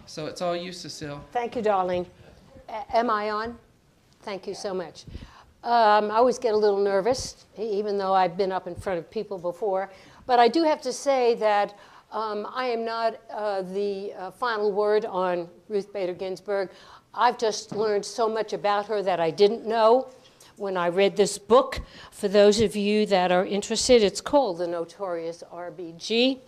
So it's all you, Cecile. Thank you, darling. Am I on? Thank you so much. I always get a little nervous, even though I've been up in front of people before. But I do have to say that I am not the final word on Ruth Bader Ginsburg. I've just learned so much about her that I didn't know when I read this book. For those of you that are interested, it's called The Notorious RBG.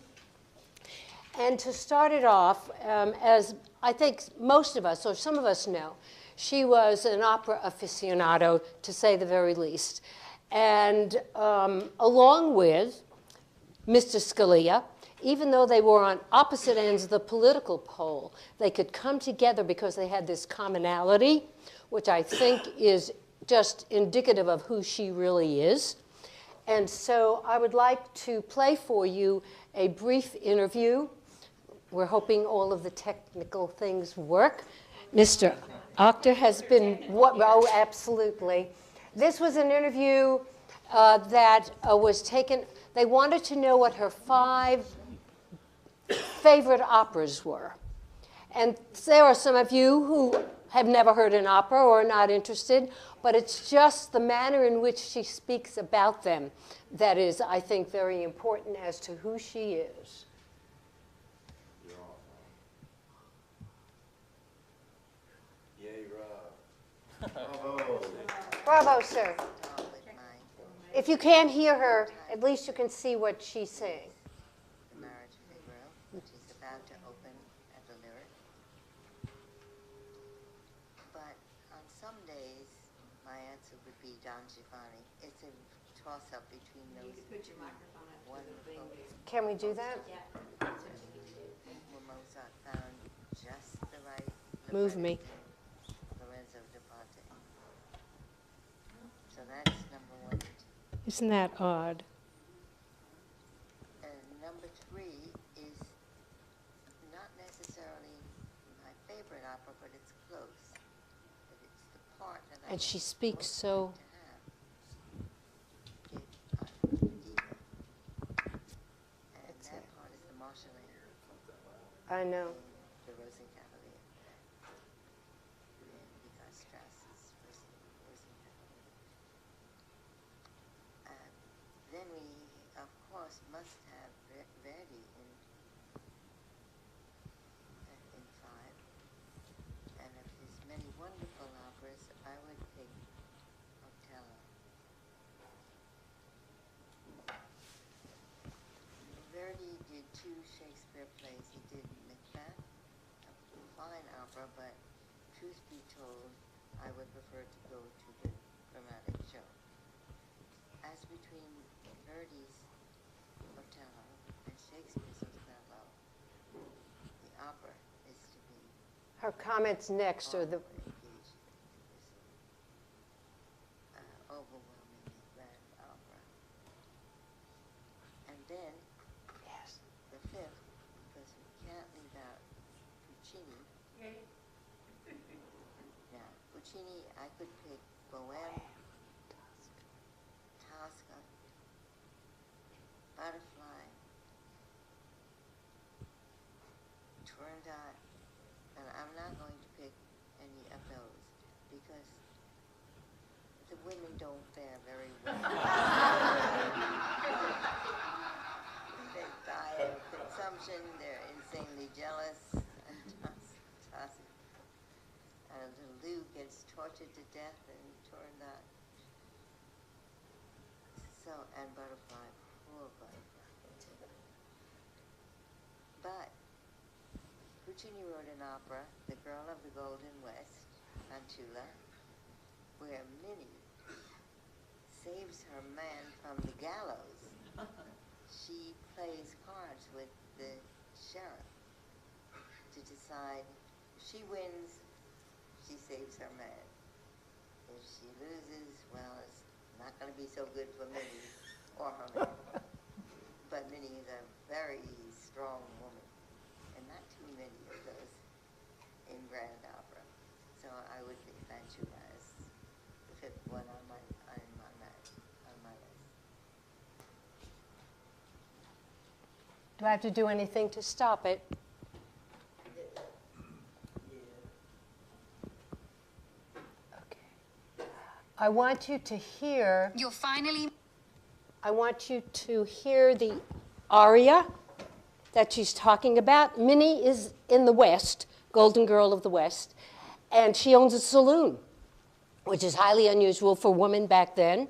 And to start it off, as I think most of us, or some of us know, she was an opera aficionado, to say the very least. And along with Mr. Scalia, even though they were on opposite ends of the political pole, they could come together because they had this commonality, which I think is just indicative of who she really is. And so I would like to play for you a brief interview. We're hoping all of the technical things work. Mr. Akhtar has been, oh, absolutely. This was an interview that was taken. They wanted to know what her 5 favorite operas were. And there are some of you who have never heard an opera or are not interested, but it's just the manner in which she speaks about them that is, I think, very important as to who she is. Bravo. Bravo, sir. If you can't hear her, at least you can see what she's saying. The Marriage of Figaro, which is about to open at the Lyric. But on some days, my answer would be Don Giovanni. It's a toss-up between those. You could put your microphone up. Wonderful. Can we do that? Yeah. Where Mozart found just the right. Move me. Lorenzo da Ponte. So that's number 1. Isn't that odd? And number 3 is not necessarily my favorite opera, but it's close. But it's the part that I And she speaks so. And that part is the Marshallese. I know. The Rosenkavalier. And because Strauss's Rosenkavalier. Then we, of course, must have Verdi in 5. And of his many wonderful operas, I would pick Othello. Verdi did 2 Shakespeare plays. He did Macbeth, a fine opera, but truth be told, I would prefer to go to the dramatic show. As between Verdi's Othello and Shakespeare's Othello, the opera is to be Her comments next are the. overwhelmingly grand opera. And then, Yes. the 5th, because we can't leave out Puccini. Now, Puccini, I could pick Bohème, Tosca, Butterfly, Turandot, and I'm not going to pick any of those because the women don't fare very well. They die of consumption, they're insanely jealous, and Lou gets tortured to death and Turandot. So, and Butterfly, poor Butterfly. But Puccini wrote an opera, The Girl of the Golden West, Antula, where Minnie saves her man from the gallows. She plays cards with the sheriff to decide if she wins, she saves her man. If she loses, well, it's not going to be so good for Minnie or her man. But Minnie is a very strong woman, and not too many of those in grand opera. So I would pick Antula as the 5th one on my list. Do I have to do anything to stop it? I want you to hear, You'll finally... I want you to hear the aria that she's talking about. Minnie is in the West, Golden Girl of the West, and she owns a saloon, which is highly unusual for women back then.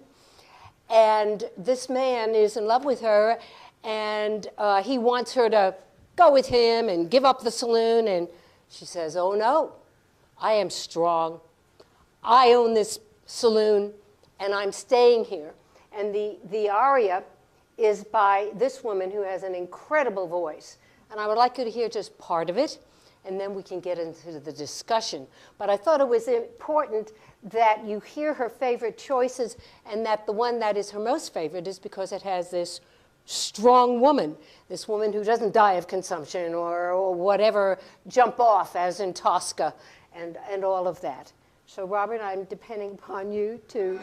And this man is in love with her, and he wants her to go with him and give up the saloon. And she says, oh no, I am strong. I own this saloon, and I'm staying here. And the aria is by this woman who has an incredible voice. And I would like you to hear just part of it, and then we can get into the discussion. But I thought it was important that you hear her favorite choices, and that the one that is her most favorite is because it has this strong woman, this woman who doesn't die of consumption or whatever, jump off as in Tosca, and all of that. So Robert, I'm depending upon you to...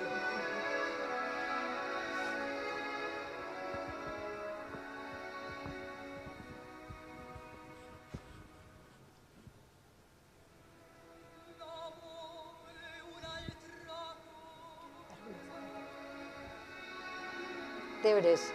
There it is.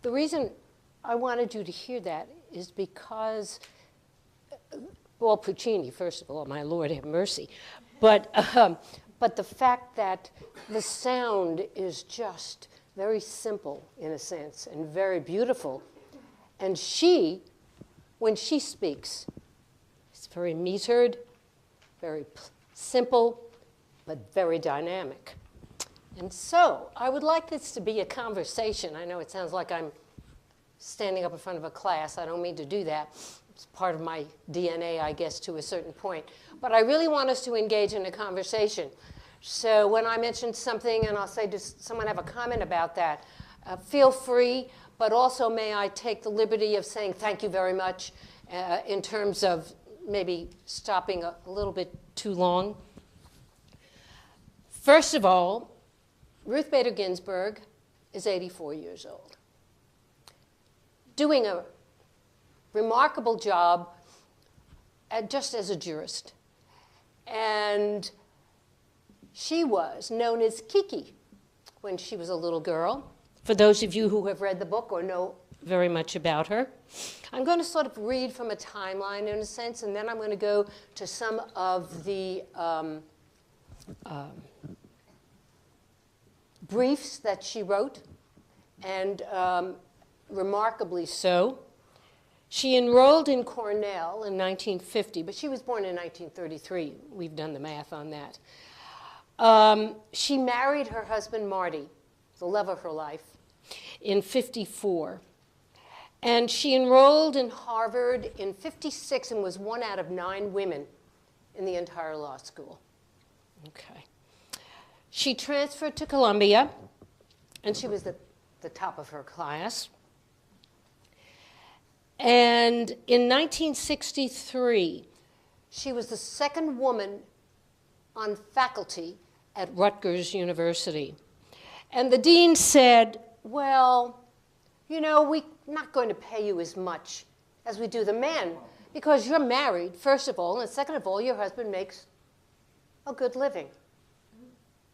The reason I wanted you to hear that is because, well, Puccini, first of all, my Lord have mercy, but the fact that the sound is just very simple in a sense and very beautiful. And she, when she speaks, it's very metered, very simple, but very dynamic. And so I would like this to be a conversation. I know it sounds like I'm standing up in front of a class. I don't mean to do that. It's part of my DNA, I guess, to a certain point. But I really want us to engage in a conversation. So when I mention something and I'll say, does someone have a comment about that? Feel free, but also may I take the liberty of saying thank you very much in terms of maybe stopping a little bit too long. First of all, Ruth Bader Ginsburg is 84 years old, doing a remarkable job just as a jurist. And she was known as Kiki when she was a little girl, for those of you who have read the book or know very much about her. I'm going to sort of read from a timeline in a sense, and then I'm going to go to some of the briefs that she wrote, and remarkably so. She enrolled in Cornell in 1950, but she was born in 1933. We've done the math on that. She married her husband, Marty, the love of her life, in 54. And she enrolled in Harvard in 56 and was one out of 9 women in the entire law school. Okay. She transferred to Columbia, and she was the top of her class. And in 1963, she was the second woman on faculty at Rutgers University. And the dean said, well, you know, we're not going to pay you as much as we do the men Because you're married, first of all, and second of all, your husband makes a good living.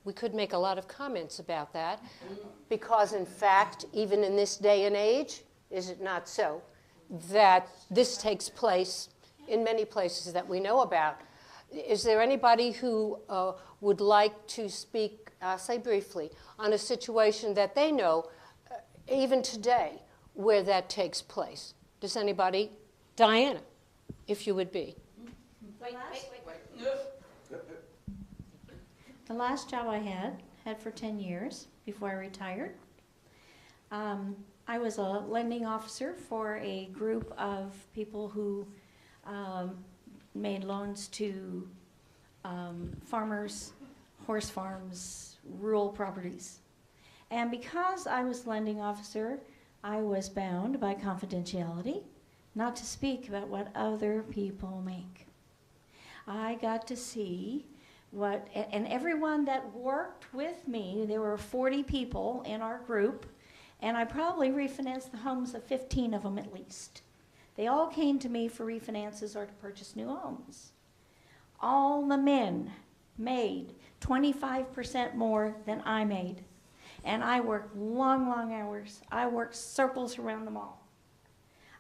We could make a lot of comments about that, because in fact, even in this day and age, is it not so, that this takes place in many places that we know about. Is there anybody who would like to speak, say briefly, on a situation that they know, even today, where that takes place? Does anybody? Diana, if you would be. Wait. The last job I had for 10 years before I retired. I was a lending officer for a group of people who made loans to farmers, horse farms, rural properties. And because I was lending officer, I was bound by confidentiality not to speak about what other people make. I got to see what, and everyone that worked with me, there were 40 people in our group, and I probably refinanced the homes of 15 of them at least. They all came to me for refinances or to purchase new homes. All the men made 25% more than I made. And I worked long, long hours. I worked circles around them all.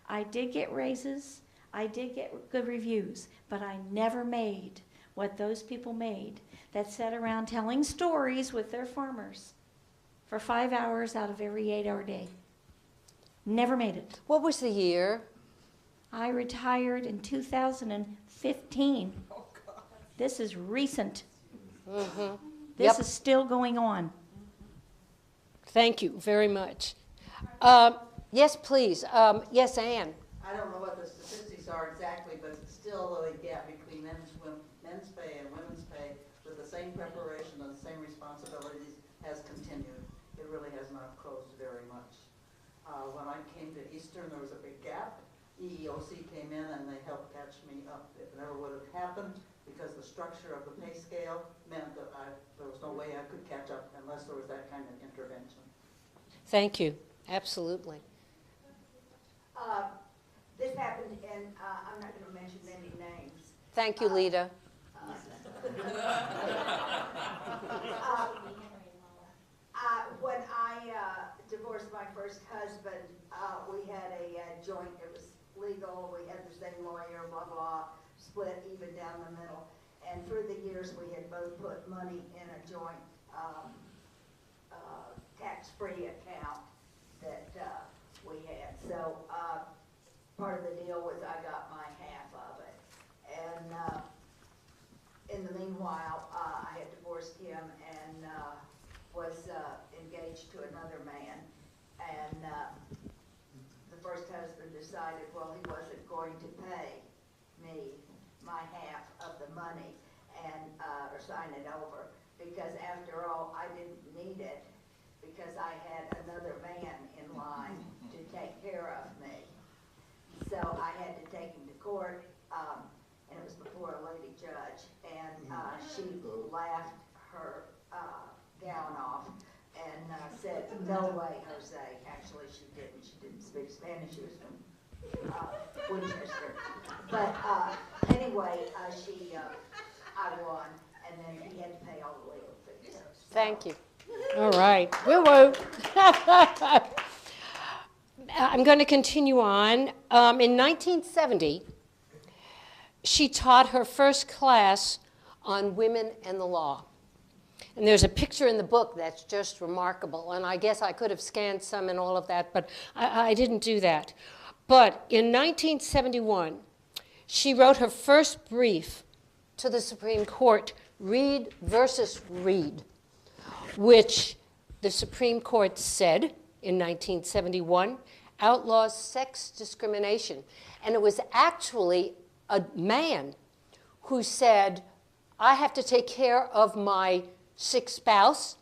I did get raises. I did get good reviews. But I never made what those people made that sat around telling stories with their farmers for 5 hours out of every 8-hour day. Never made it. What was the year? I retired in 2015. Oh, God. This is recent. Mm-hmm. This is still going on. Thank you very much. Yes, please. Yes, Anne. I don't know what the statistics are exactly, but still a gap between men's pay and women's pay with the same preparation and the same responsibilities has continued. It really has not closed very much. When I came to Eastern, there was a big gap. EEOC came in and they helped catch me up. It never would have happened because the structure of the pay scale meant that there was no way I could catch up unless there was that kind of intervention. Thank you. Absolutely. This happened, and I'm not going to mention any names. Thank you, Lita. When I divorced my first husband, we had a joint. It was legal. We had the same lawyer, blah, blah, split even down the middle. And through the years, we had both put money in a joint tax-free account that we had. So part of the deal was I got my half of it. And in the meanwhile, I had divorced him and was engaged to another man. And the first husband decided, well, he wasn't going to pay me my half of the money and or sign it over, because after all, I didn't need it because I had another man in line to take care of me. So I had to take him to court, and it was before a lady judge, and she laughed her gown off and said, no way, Jose. Actually, she didn't. She didn't speak Spanish. She was from Winchester. But anyway, I won, and then he had to pay all the legal fees. Thank you. All right. Woo-woo. I'm going to continue on. In 1970, she taught her first class on women and the law. And there's a picture in the book that's just remarkable. And I guess I could have scanned some and all of that, but I didn't do that. But in 1971, she wrote her first brief to the Supreme Court, Reed versus Reed, which the Supreme Court said in 1971 outlaws sex discrimination. And it was actually a man who said, I have to take care of my sick spouse,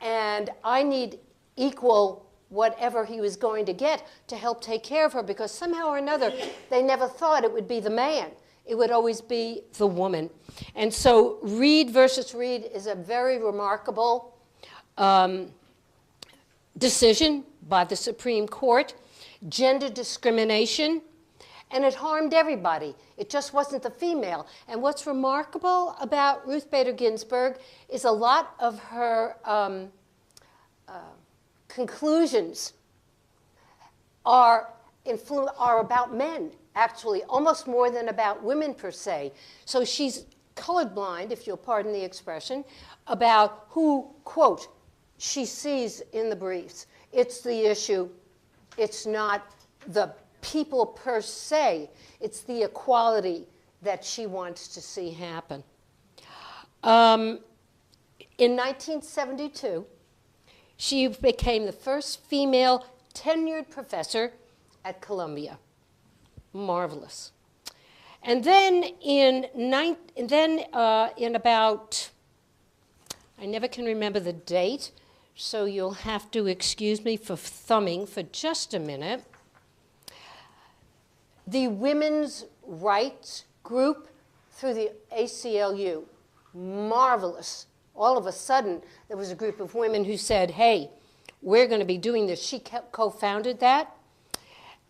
and I need equal whatever he was going to get to help take care of her, because somehow or another they never thought it would be the man. It would always be the woman. And so Reed versus Reed is a very remarkable decision by the Supreme Court. Gender discrimination And it harmed everybody. It just wasn't the female. And what's remarkable about Ruth Bader Ginsburg is a lot of her conclusions are about men, actually, almost more than about women per se. So she's colorblind, if you'll pardon the expression, about who, quote, she sees in the briefs. It's the issue. It's not the people per se. It's the equality that she wants to see happen. In 1972, she became the first female tenured professor at Columbia. Marvelous. And then in about, I never can remember the date, so you'll have to excuse me for thumbing for just a minute. The women's rights group through the ACLU, marvelous. All of a sudden, there was a group of women who said, hey, we're going to be doing this. She co-founded that.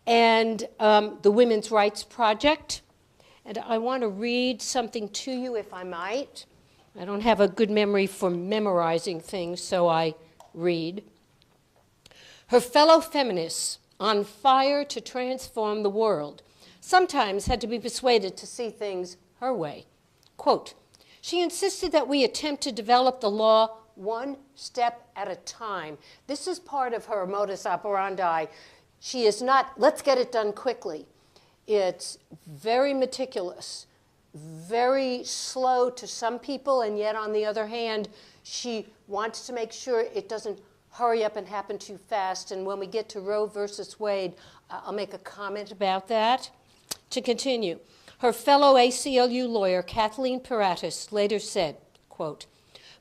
And the Women's Rights Project. And I want to read something to you, if I might. I don't have a good memory for memorizing things, so I read. Her fellow feminists, on fire to transform the world, sometimes had to be persuaded to see things her way. Quote, she insisted that we attempt to develop the law one step at a time. This is part of her modus operandi. She is not, let's get it done quickly. It's very meticulous, very slow to some people, and yet on the other hand, she wants to make sure it doesn't hurry up and happen too fast. And when we get to Roe versus Wade, I'll make a comment about that. To continue, her fellow ACLU lawyer, Kathleen Paratis, later said, quote,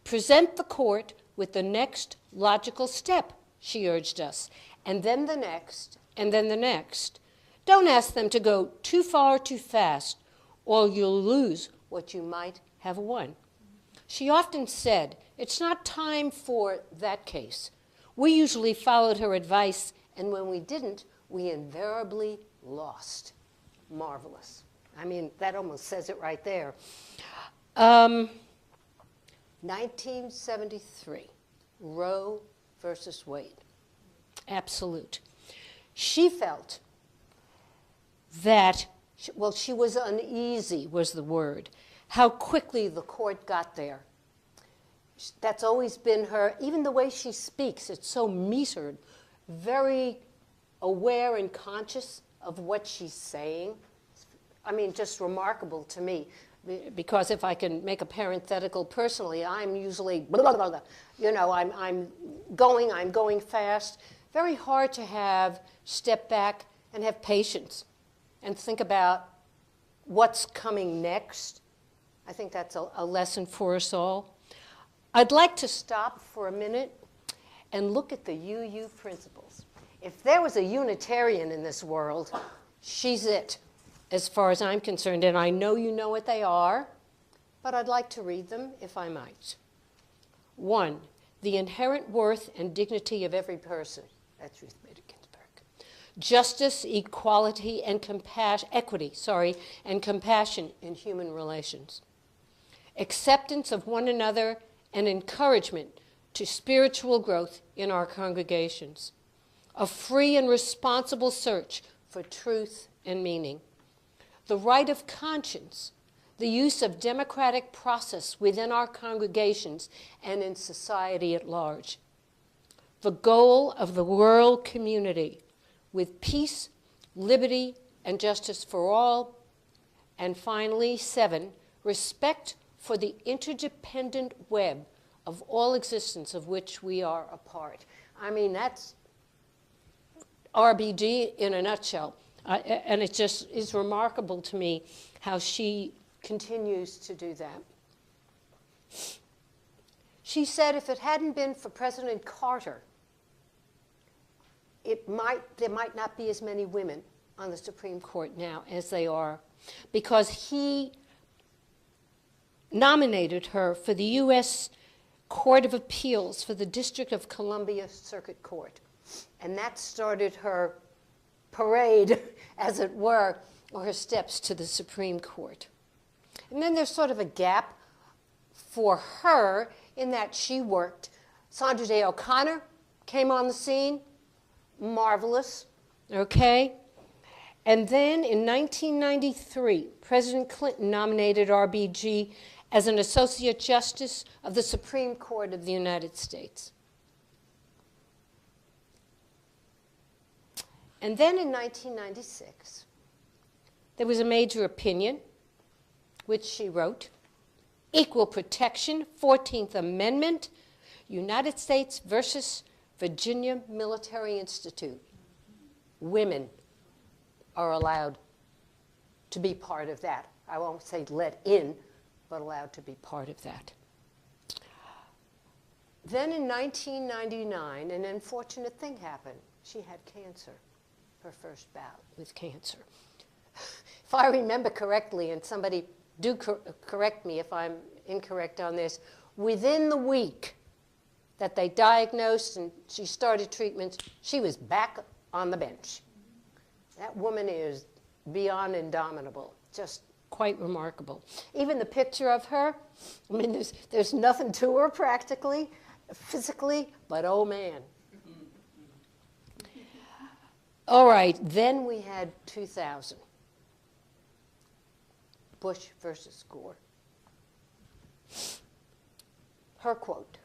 present the court with the next logical step, she urged us, and then the next, and then the next. Don't ask them to go too far too fast, or you'll lose what you might have won. She often said, it's not time for that case. We usually followed her advice, and when we didn't, we invariably lost. Marvelous. I mean, that almost says it right there. 1973, Roe versus Wade. Absolute. She felt that, well, she was uneasy, was the word, how quickly the court got there. That's always been her, even the way she speaks, it's so metered, very aware and conscious of what she's saying. I mean, just remarkable to me, because if I can make a parenthetical personally, I'm usually, blah, blah, blah, you know, I'm going fast. Very hard to have step back and have patience and think about what's coming next. I think that's a lesson for us all. I'd like to stop for a minute and look at the UU principles. If there was a Unitarian in this world, she's it, as far as I'm concerned. And I know you know what they are, but I'd like to read them, if I might. 1, the inherent worth and dignity of every person. That's Ruth Bader Ginsburg. Justice, equality, and equity, and compassion in human relations. Acceptance of one another and encouragement to spiritual growth in our congregations. A free and responsible search for truth and meaning. The right of conscience, the use of democratic process within our congregations and in society at large. The goal of the world community with peace, liberty, and justice for all. And finally, 7, respect for the interdependent web of all existence of which we are a part. I mean, that's RBG in a nutshell. And it just is remarkable to me how she continues to do that. She said if it hadn't been for President Carter, there might not be as many women on the Supreme Court now as they are, because he nominated her for the U.S. Court of Appeals for the District of Columbia Circuit Court. And that started her parade, as it were, or her steps to the Supreme Court. And then there's sort of a gap for her in that she worked. Sandra Day O'Connor came on the scene, marvelous, okay? And then in 1993, President Clinton nominated RBG as an Associate Justice of the Supreme Court of the United States. And then in 1996, there was a major opinion, which she wrote, Equal Protection, 14th Amendment, United States versus Virginia Military Institute. Women are allowed to be part of that. I won't say let in, but allowed to be part of that. Then in 1999, an unfortunate thing happened. She had cancer, her first bout with cancer. If I remember correctly, and somebody do correct me if I'm incorrect on this, within the week that they diagnosed and she started treatments, she was back on the bench. That woman is beyond indomitable, just quite remarkable. Even the picture of her, I mean, there's nothing to her practically, physically, but oh man. All right, then we had 2000. Bush versus Gore. Her quote,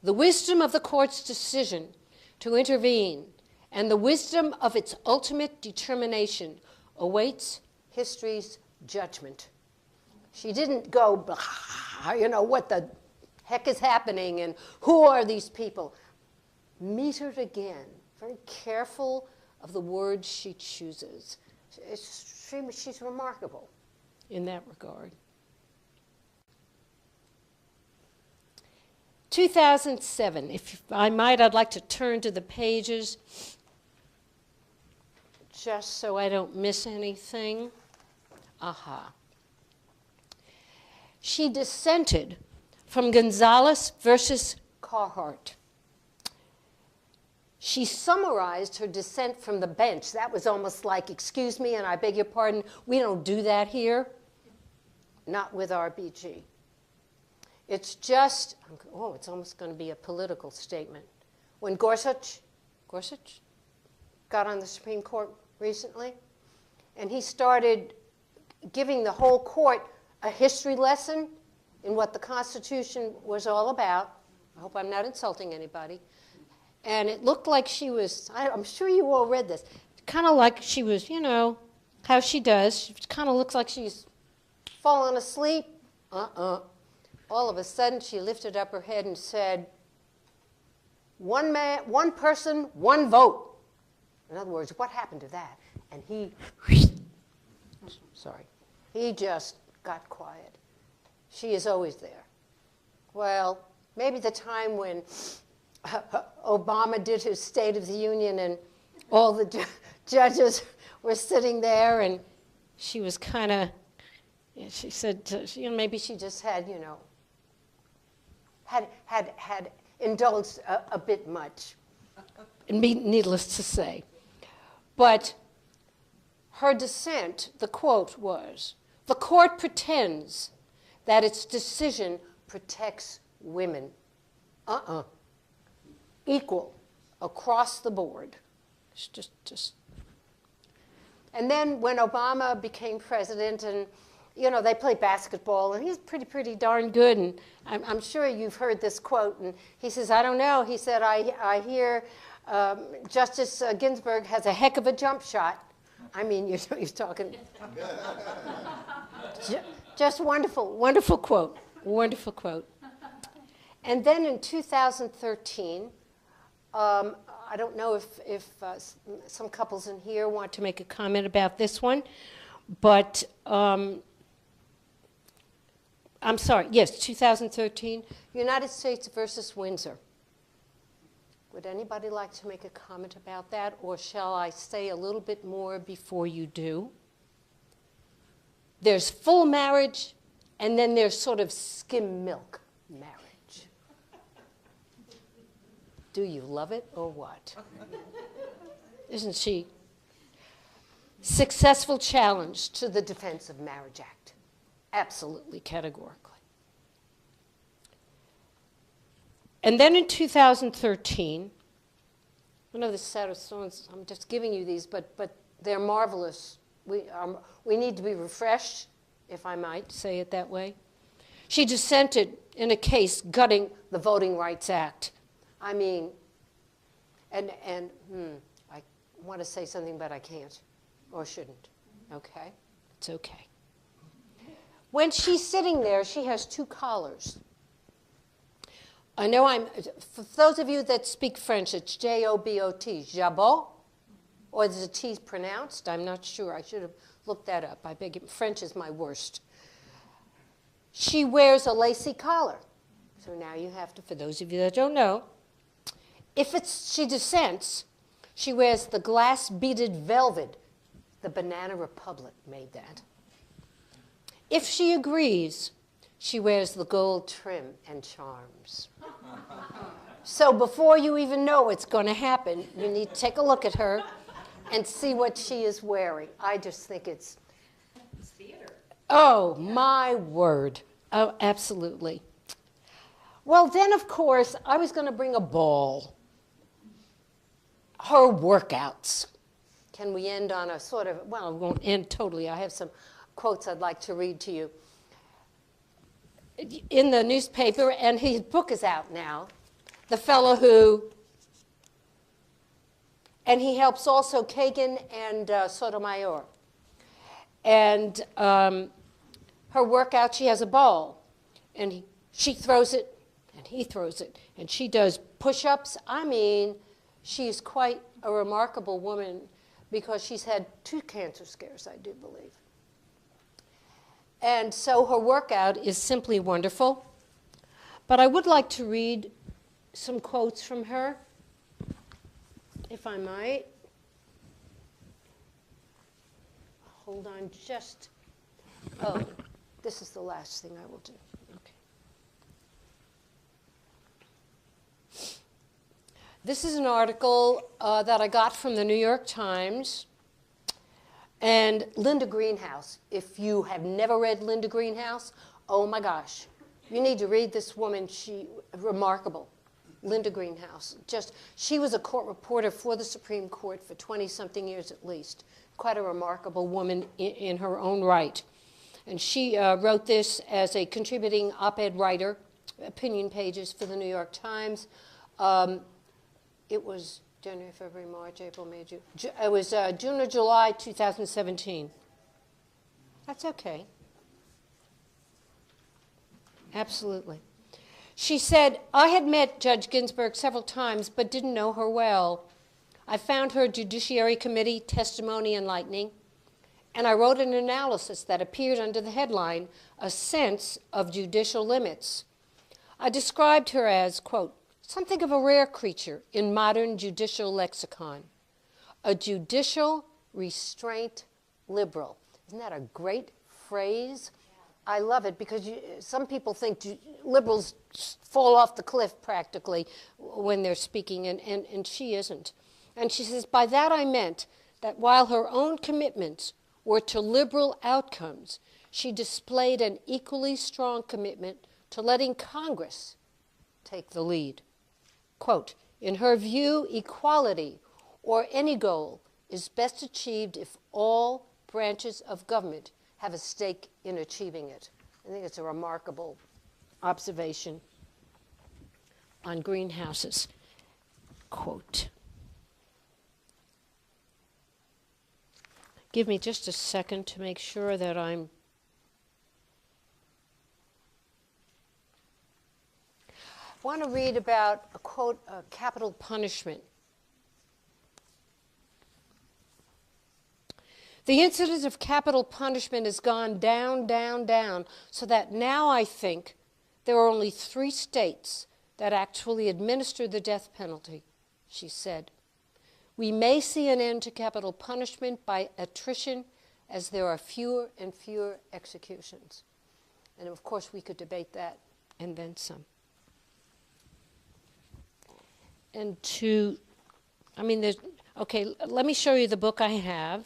"The wisdom of the court's decision to intervene and the wisdom of its ultimate determination awaits history's judgment." She didn't go, you know, what the heck is happening and who are these people? Metered again, very careful of the words she chooses. She's remarkable in that regard. 2007, if I might, I'd like to turn to the pages just so I don't miss anything. Aha. She dissented from Gonzalez versus Carhart. She summarized her dissent from the bench. That was almost like, excuse me, and I beg your pardon, we don't do that here. Not with RBG. It's just, oh, it's almost going to be a political statement. When Gorsuch got on the Supreme Court recently, and he started giving the whole court a history lesson in what the Constitution was all about. I hope I'm not insulting anybody. And it looked like she was, I'm sure you all read this, kind of like she was, you know, how she does. She kind of looks like she's fallen asleep. All of a sudden, she lifted up her head and said, one man, one person, one vote. In other words, what happened to that? And he just got quiet. She is always there. Well, maybe the time when Obama did his State of the Union and all the judges were sitting there and she was kind of, she said, you know, maybe she just had, you know, had indulged a bit much, needless to say. But her dissent, the quote was, "The court pretends that its decision protects women. Equal across the board." It's just. And then when Obama became president and, you know, they play basketball, and he's pretty darn good. And I'm sure you've heard this quote. And he says, I don't know. He said, I hear Justice Ginsburg has a heck of a jump shot. I mean, you're talking. Just wonderful, wonderful quote. Wonderful quote. And then in 2013, I don't know if some couples in here want to make a comment about this one, but I'm sorry, yes, 2013, United States versus Windsor. Would anybody like to make a comment about that, or shall I say a little bit more before you do? There's full marriage, and then there's sort of skim milk marriage. Do you love it or what? Isn't she? successful challenge to the Defense of Marriage Act. Absolutely categorically. And then in 2013, I know this is sad, I'm just giving you these, but they're marvelous. We need to be refreshed, if I might say it that way. She dissented in a case gutting the Voting Rights Act. I mean, I want to say something, but I can't, or shouldn't. Okay? It's okay. When she's sitting there, she has two collars. I know for those of you that speak French, it's J-O-B-O-T, jabot, or is the T pronounced? I'm not sure. I should have looked that up. I beg you. French is my worst. She wears a lacy collar. So now you have to, for those of you that don't know, if she dissents, she wears the glass-beaded velvet. The Banana Republic made that. If she agrees, she wears the gold trim and charms. So before you even know what's going to happen, you need to take a look at her and see what she is wearing. I just think it's theater. Oh, my word. Oh, absolutely. Well, then, of course, I was going to bring a ball. Her workouts. Can we end on a sort of, well, it won't end totally. I have some quotes I'd like to read to you. In the newspaper, and his book is out now, the fellow who, and he helps also Kagan and Sotomayor. And her workout, she has a ball, and she throws it, and he throws it, and she does push-ups. I mean, she's quite a remarkable woman because she's had 2 cancer scares, I do believe. And so her workout is simply wonderful. But I would like to read some quotes from her, if I might. Hold on just, oh, this is the last thing I will do. Okay. This is an article that I got from the New York Times. And Linda Greenhouse, if you have never read Linda Greenhouse, oh my gosh, you need to read this woman. She remarkable. Linda Greenhouse. She was a court reporter for the Supreme Court for 20-something years at least. Quite a remarkable woman in her own right. And she wrote this as a contributing op-ed writer, opinion pages for the New York Times. It was January, February, March, April, May, June. It was June or July 2017. That's okay. Absolutely. She said, I had met Judge Ginsburg several times but didn't know her well. I found her Judiciary Committee testimony enlightening, and I wrote an analysis that appeared under the headline, A Sense of Judicial Limits. I described her as, quote, something of a rare creature in modern judicial lexicon, a judicial restraint liberal. Isn't that a great phrase? I love it because some people think liberals fall off the cliff practically when they're speaking, and she isn't. And she says, by that I meant that while her own commitments were to liberal outcomes, she displayed an equally strong commitment to letting Congress take the lead. Quote, in her view, equality or any goal is best achieved if all branches of government have a stake in achieving it. I think it's a remarkable observation on greenhouses. Quote. Give me just a second to make sure that I'm I want to read about a quote, capital punishment. The incidence of capital punishment has gone down, down, down, so that now I think there are only 3 states that actually administer the death penalty, she said. We may see an end to capital punishment by attrition as there are fewer and fewer executions. And of course, we could debate that and then some. And okay, let me show you the book I have.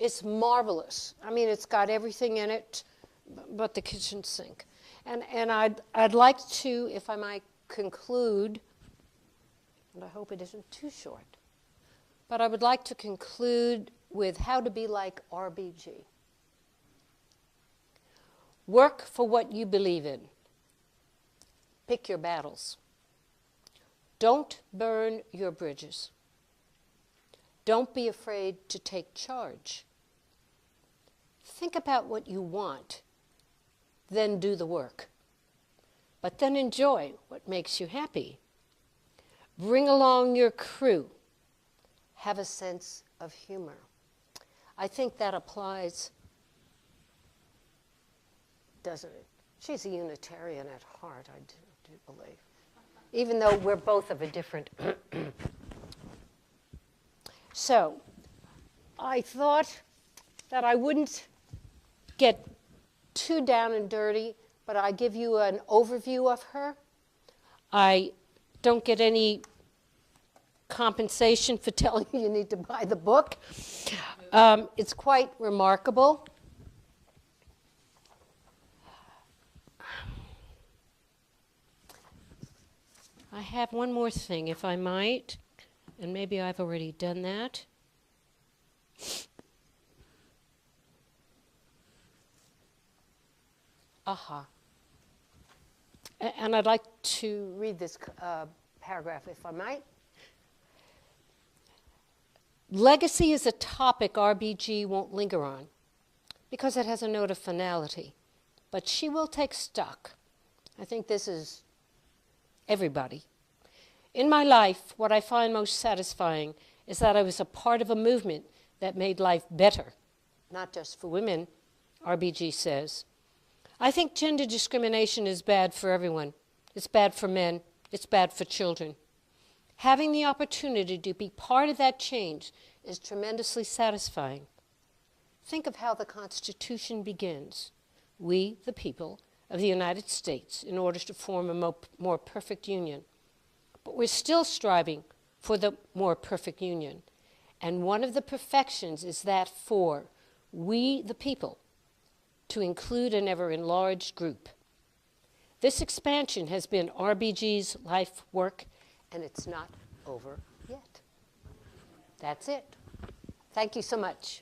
It's marvelous. I mean, it's got everything in it but the kitchen sink. And I'd like to, if I might conclude, and I hope it isn't too short, but I would like to conclude with how to be like RBG. Work for what you believe in. Pick your battles. Don't burn your bridges. Don't be afraid to take charge. Think about what you want, then do the work. But then enjoy what makes you happy. Bring along your crew. Have a sense of humor. I think that applies, doesn't it? She's a Unitarian at heart, I do believe. Even though we're both of a different... So, I thought that I wouldn't get too down and dirty, but I give you an overview of her. I don't get any compensation for telling you need to buy the book. It's quite remarkable. I have one more thing, if I might, and maybe I've already done that. Aha. And I'd like to read this paragraph, if I might. Legacy is a topic RBG won't linger on because it has a note of finality, but she will take stock. I think this is everybody. In my life, what I find most satisfying is that I was a part of a movement that made life better, not just for women, RBG says. I think gender discrimination is bad for everyone. It's bad for men. It's bad for children. Having the opportunity to be part of that change is tremendously satisfying. Think of how the Constitution begins. We, the people of the United States, in order to form a more perfect union. But we're still striving for the more perfect union. And one of the perfections is that for we, the people, to include an ever-enlarged group. This expansion has been RBG's life work, and it's not over yet. That's it. Thank you so much.